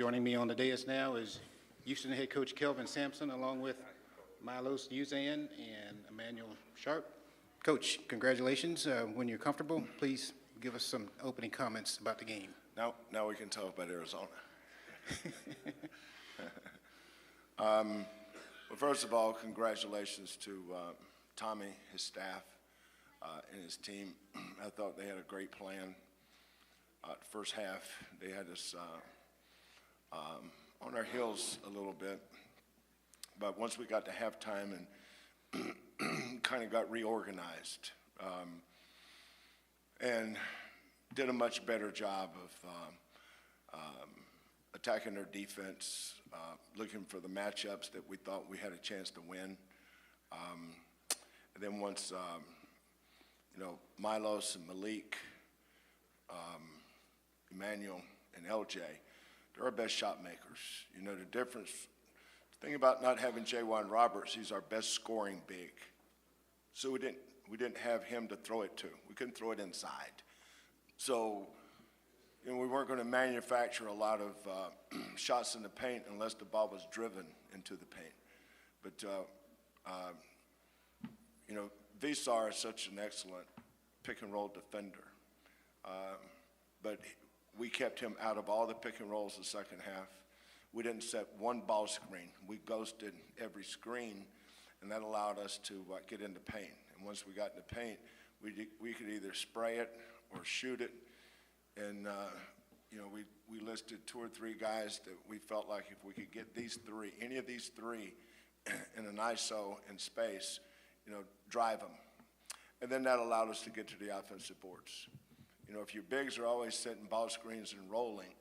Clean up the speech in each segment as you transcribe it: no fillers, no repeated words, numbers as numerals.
Joining me on the dais now is Houston head coach Kelvin Sampson, along with Milos Uzan and Emanuel Sharp. Coach, congratulations. When you're comfortable, please give us some opening comments about the game. Now we can talk about Arizona. Well, first of all, congratulations to Tommy, his staff, and his team. I thought they had a great plan. The first half, they had us on our heels a little bit. But once we got to halftime and kind of got reorganized and did a much better job of attacking their defense, looking for the matchups that we thought we had a chance to win. And then once, Milos and Malik, Emanuel and LJ, they're our best shot makers. You know, the thing about not having J.Y. Roberts, he's our best scoring big. So we didn't have him to throw it to. We couldn't throw it inside. So, we weren't going to manufacture a lot of shots in the paint unless the ball was driven into the paint. But, Visar is such an excellent pick-and-roll defender. But we kept him out of all the pick-and-rolls the second half. We didn't set one ball screen. We ghosted every screen, and that allowed us to get into paint. And once we got in the paint, we could either spray it or shoot it. And, we listed 2 or 3 guys that we felt like if we could get any of these three in an ISO in space, drive them. And then that allowed us to get to the offensive boards. If your bigs are always setting ball screens and rolling,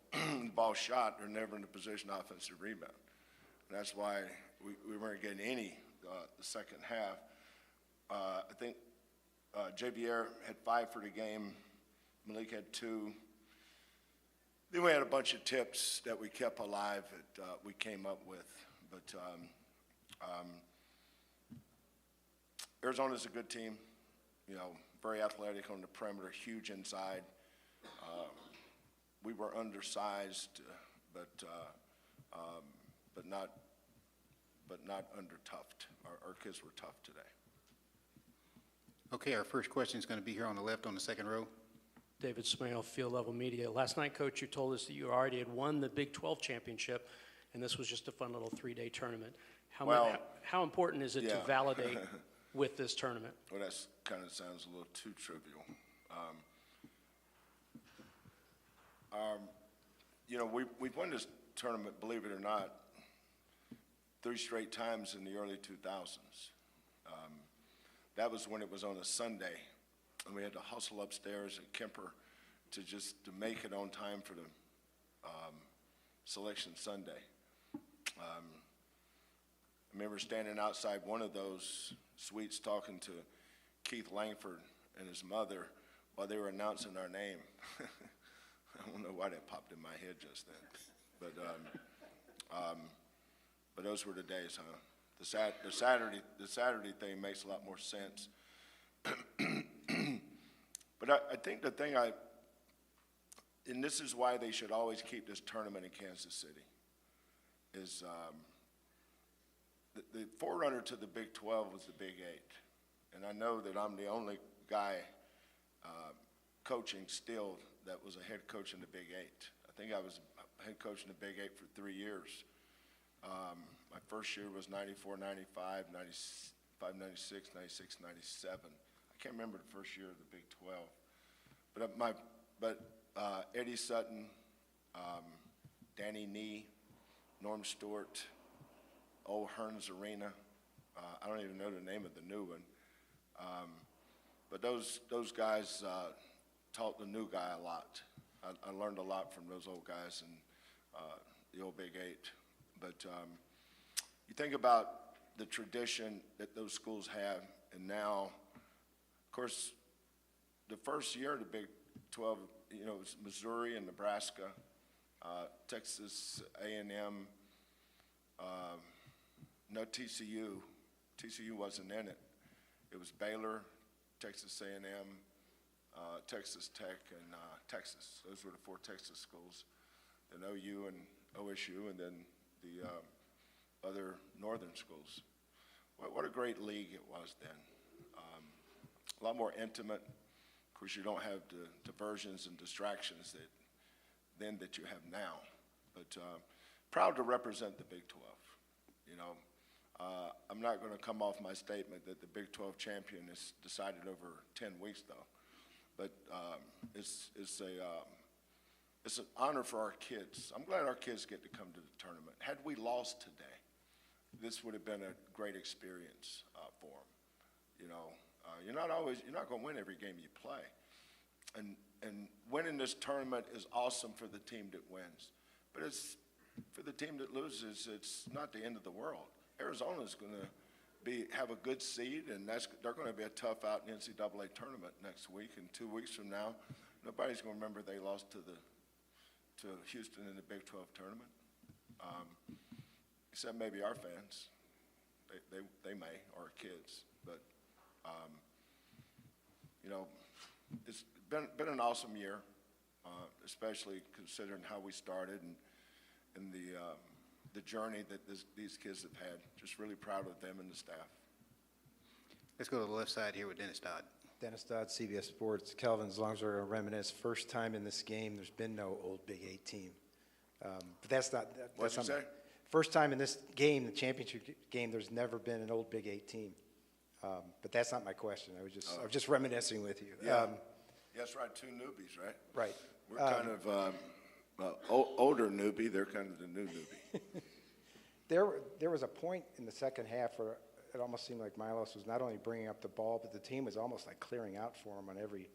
ball shot, they're never in a position offensive rebound. And that's why we weren't getting any the second half. I think JBR had 5 for the game. Malik had 2. Then we had a bunch of tips that we kept alive that we came up with. But Arizona's a good team, very athletic on the perimeter, huge inside. We were undersized, but not under-toughed. Our kids were tough today. Okay, our first question is going to be here on the left on the second row. David Smale, Field Level Media. Last night, Coach, you told us that you already had won the Big 12 championship, and this was just a fun little 3-day tournament. How important is it to validate with this tournament? Well, that kind of sounds a little too trivial. We've won this tournament, believe it or not, 3 straight times in the early 2000s. That was when it was on a Sunday, and we had to hustle upstairs at Kemper to make it on time for the Selection Sunday. I remember standing outside one of those suites talking to Keith Langford and his mother while they were announcing our name. I don't know why that popped in my head just then, but those were the days, huh? The Saturday thing makes a lot more sense. But I think the thing and this is why they should always keep this tournament in Kansas City, is the forerunner to the Big 12 was the Big 8. And I know that I'm the only guy coaching still that was a head coach in the Big 8. I think I was a head coach in the Big 8 for 3 years. My first year was 94, 95, 95, 96, 96, 97. I can't remember the first year of the Big 12. But Eddie Sutton, Danny Nee, Norm Stewart, Old Hearns Arena. I don't even know the name of the new one. But those guys taught the new guy a lot. I learned a lot from those old guys in the old Big 8. But you think about the tradition that those schools have, and now, of course, the first year of the Big 12, it was Missouri and Nebraska, Texas A&M, no TCU. TCU wasn't in it. It was Baylor, Texas A&M, Texas Tech, and Texas. Those were the 4 Texas schools. Then OU and OSU, and then the other northern schools. What a great league it was then. A lot more intimate. Of course, you don't have the diversions and distractions that you have now. But proud to represent the Big 12. You know, I'm not going to come off my statement that the Big 12 champion is decided over 10 weeks, though. But it's an honor for our kids. I'm glad our kids get to come to the tournament. Had we lost today, this would have been a great experience for them. You know, you're not going to win every game you play. And winning this tournament is awesome for the team that wins. But it's for the team that loses, it's not the end of the world. Arizona's going to have a good seed, and they're going to be a tough out in the NCAA tournament next week. And 2 weeks from now, nobody's going to remember they lost to Houston in the Big 12 tournament, except maybe our fans. They may, or our kids. But you know, it's been an awesome year, especially considering how we started and the journey that these kids have had. Just really proud of them and the staff. Let's go to the left side here with Dennis Dodd. Dennis Dodd, CBS Sports. Kelvin, as long as we're going to reminisce, first time in this game, there's been no old Big 8 team. But that's not. What'd you say? First time in this game, the championship game, there's never been an old Big 8 team. But that's not my question. I was just reminiscing with you. Yeah. That's right. 2 newbies, right? Right. We're kind of older newbie. They're kind of the new newbie. There was a point in the second half where it almost seemed like Milos was not only bringing up the ball, but the team was almost like clearing out for him on every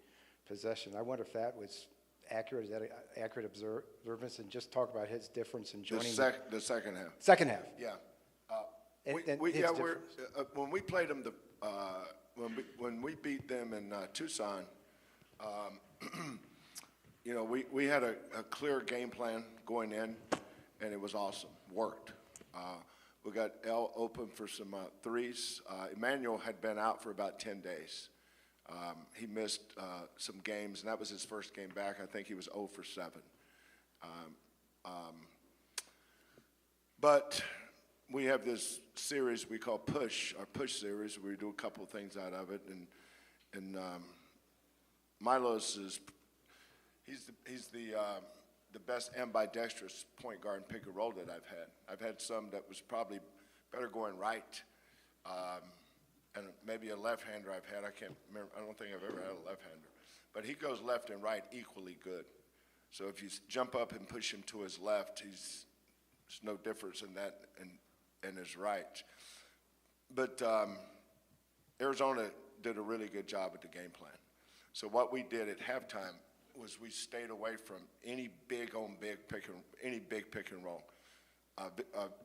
possession. I wonder if that was accurate. Is that accurate observance? And just talk about his difference in joining the second half. Second half. Yeah. And When we played them, when we beat them in Tucson, you know, we had a clear game plan going in, and it was awesome. Worked. We got L open for some threes. Emanuel had been out for about 10 days. He missed some games, and that was his first game back. I think he was 0 for 7. But we have this series we call our push series, where we do a couple of things out of it. And Milos he's the best ambidextrous point guard and pick and roll that I've had. I've had some that was probably better going right, and maybe a left-hander I've had. I can't remember. I don't think I've ever had a left-hander. But he goes left and right equally good. So if you jump up and push him to his left, there's no difference in that and his right. But Arizona did a really good job with the game plan. So what we did at halftime was we stayed away from any big pick and roll.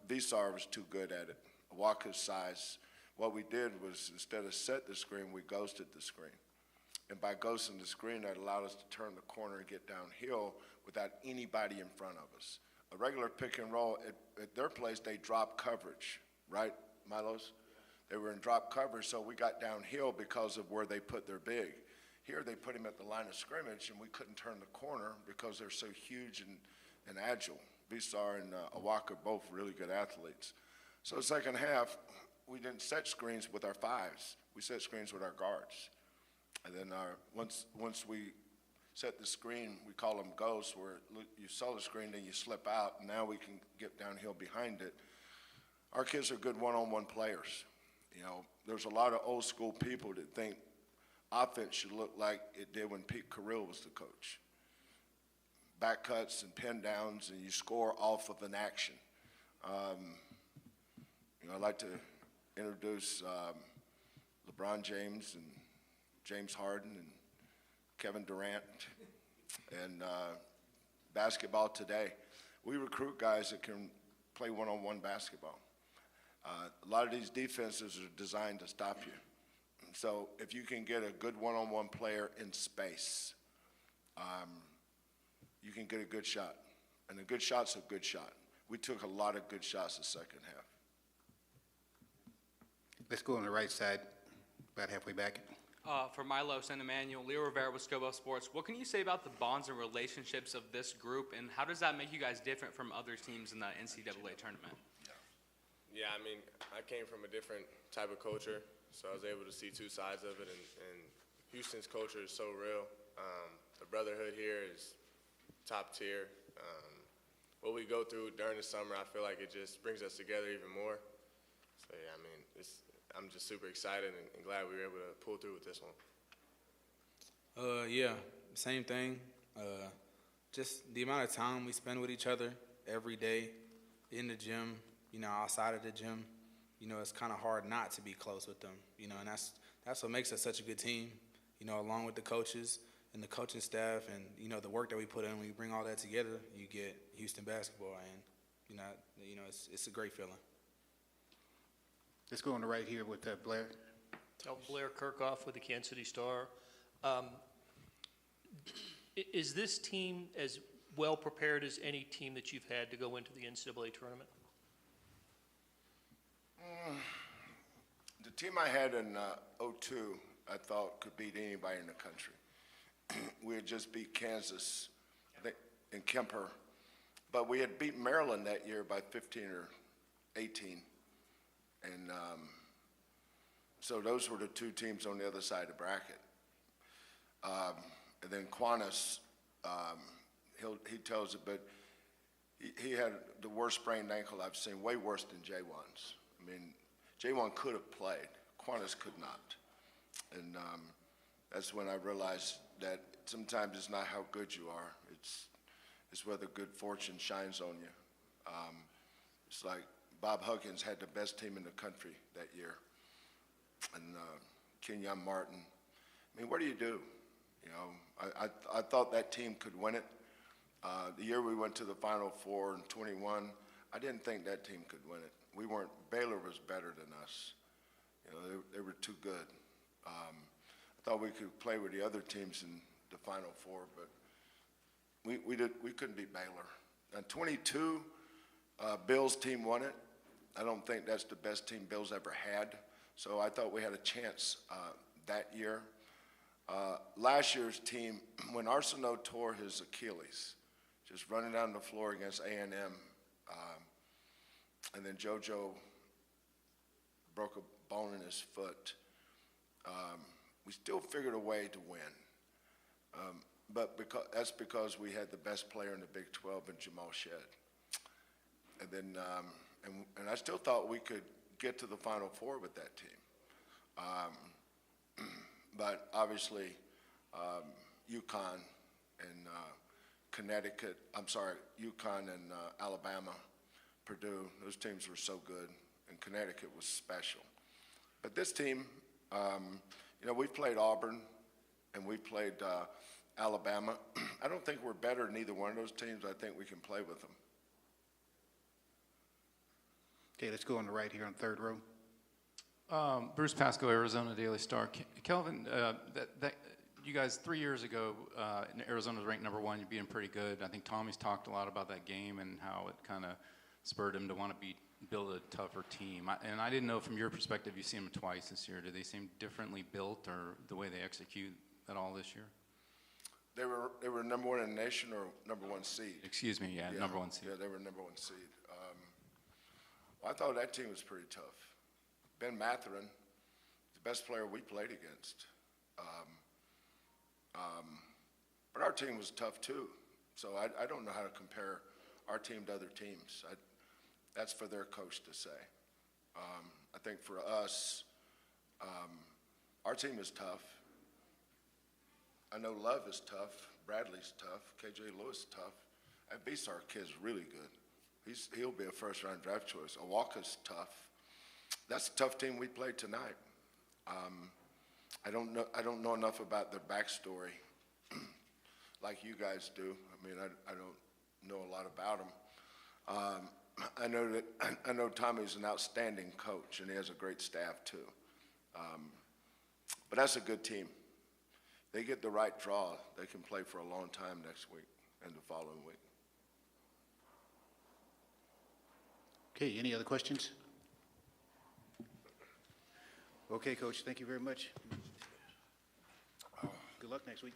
Visar was too good at it. Waka's size. What we did was, instead of set the screen, we ghosted the screen. And by ghosting the screen, that allowed us to turn the corner and get downhill without anybody in front of us. A regular pick and roll, at their place, they drop coverage, right, Milos? They were in drop coverage, so we got downhill because of where they put their big. Here they put him at the line of scrimmage, and we couldn't turn the corner because they're so huge and agile. Visar and Awaka are both really good athletes. So the second half, we didn't set screens with our fives. We set screens with our guards. And then once we set the screen, we call them ghosts, where you saw the screen, then you slip out, and now we can get downhill behind it. Our kids are good one-on-one players. You know, there's a lot of old school people that think offense should look like it did when Pete Carrill was the coach. Back cuts and pin downs, and you score off of an action. You know, I'd like to introduce LeBron James and James Harden and Kevin Durant and basketball today. We recruit guys that can play one-on-one basketball. A lot of these defenses are designed to stop you. So if you can get a good one-on-one player in space, you can get a good shot. And a good shot's a good shot. We took a lot of good shots the second half. Let's go on the right side, about halfway back. for Milos and Emanuel, Leo Rivera with Scobo Sports. What can you say about the bonds and relationships of this group, and how does that make you guys different from other teams in the NCAA tournament? Yeah, I mean, I came from a different type of culture, so I was able to see two sides of it, and Houston's culture is so real. The brotherhood here is top tier. What we go through during the summer, I feel like it just brings us together even more. So, yeah, I mean, I'm just super excited and glad we were able to pull through with this one. Yeah, same thing. Just the amount of time we spend with each other every day in the gym, outside of the gym, it's kind of hard not to be close with them, and that's what makes us such a good team, along with the coaches and the coaching staff and, the work that we put in. When you bring all that together, you get Houston basketball, and, it's a great feeling. Let's go on the right here with Blair. Blair Kirkhoff with the Kansas City Star. Is this team as well prepared as any team that you've had to go into the NCAA tournament? The team I had in 2002, I thought could beat anybody in the country. We had just beat Kansas in Kemper, but we had beat Maryland that year by 15 or 18. And so those were the two teams on the other side of the bracket. And then Quantas, he tells it, but he had the worst sprained ankle I've seen, way worse than J1's. I mean, J1 could have played. Quantas could not. And that's when I realized that sometimes it's not how good you are. It's whether good fortune shines on you. It's like Bob Huggins had the best team in the country that year. And Kenyon Martin. I mean, what do you do? I thought that team could win it. The year we went to the Final Four in 21, I didn't think that team could win it. Baylor was better than us. They were too good. I thought we could play with the other teams in the Final Four, but we couldn't beat Baylor. And 22, Bill's team won it. I don't think that's the best team Bill's ever had. So I thought we had a chance that year. Last year's team, when Arsenault tore his Achilles, just running down the floor against A&M, and then JoJo broke a bone in his foot, we still figured a way to win. But that's because we had the best player in the Big 12 in Jamal Shed. And then, and I still thought we could get to the Final Four with that team. But obviously, UConn and UConn and Alabama, Purdue, those teams were so good, and Connecticut was special. But this team, we played Auburn, and we played Alabama. I don't think we're better than either one of those teams. I think we can play with them. Okay, let's go on the right here on third row. Bruce Pasco, Arizona Daily Star. Kelvin, you guys 3 years ago, Arizona was ranked #1. You're being pretty good. I think Tommy's talked a lot about that game and how it kind of spurred him to want to build a tougher team. And I didn't know from your perspective, you've seen them twice this year. Do they seem differently built, or the way they execute at all this year? They were #1 in the nation, or #1 seed. Excuse me, yeah. #1 seed. Yeah, they were #1 seed. I thought that team was pretty tough. Ben Matherin, the best player we played against. But our team was tough too. So I don't know how to compare our team to other teams. That's for their coach to say. I think for us, our team is tough. I know Love is tough. Bradley's tough. KJ Lewis is tough. That Bisar kid's really good. He'll be a first-round draft choice. Awaka's tough. That's a tough team we played tonight. I don't know enough about their backstory like you guys do. I mean, I don't know a lot about them. I know Tommy's an outstanding coach, and he has a great staff too. But that's a good team. They get the right draw, they can play for a long time next week and the following week. Okay, any other questions? Okay, Coach, thank you very much. Good luck next week.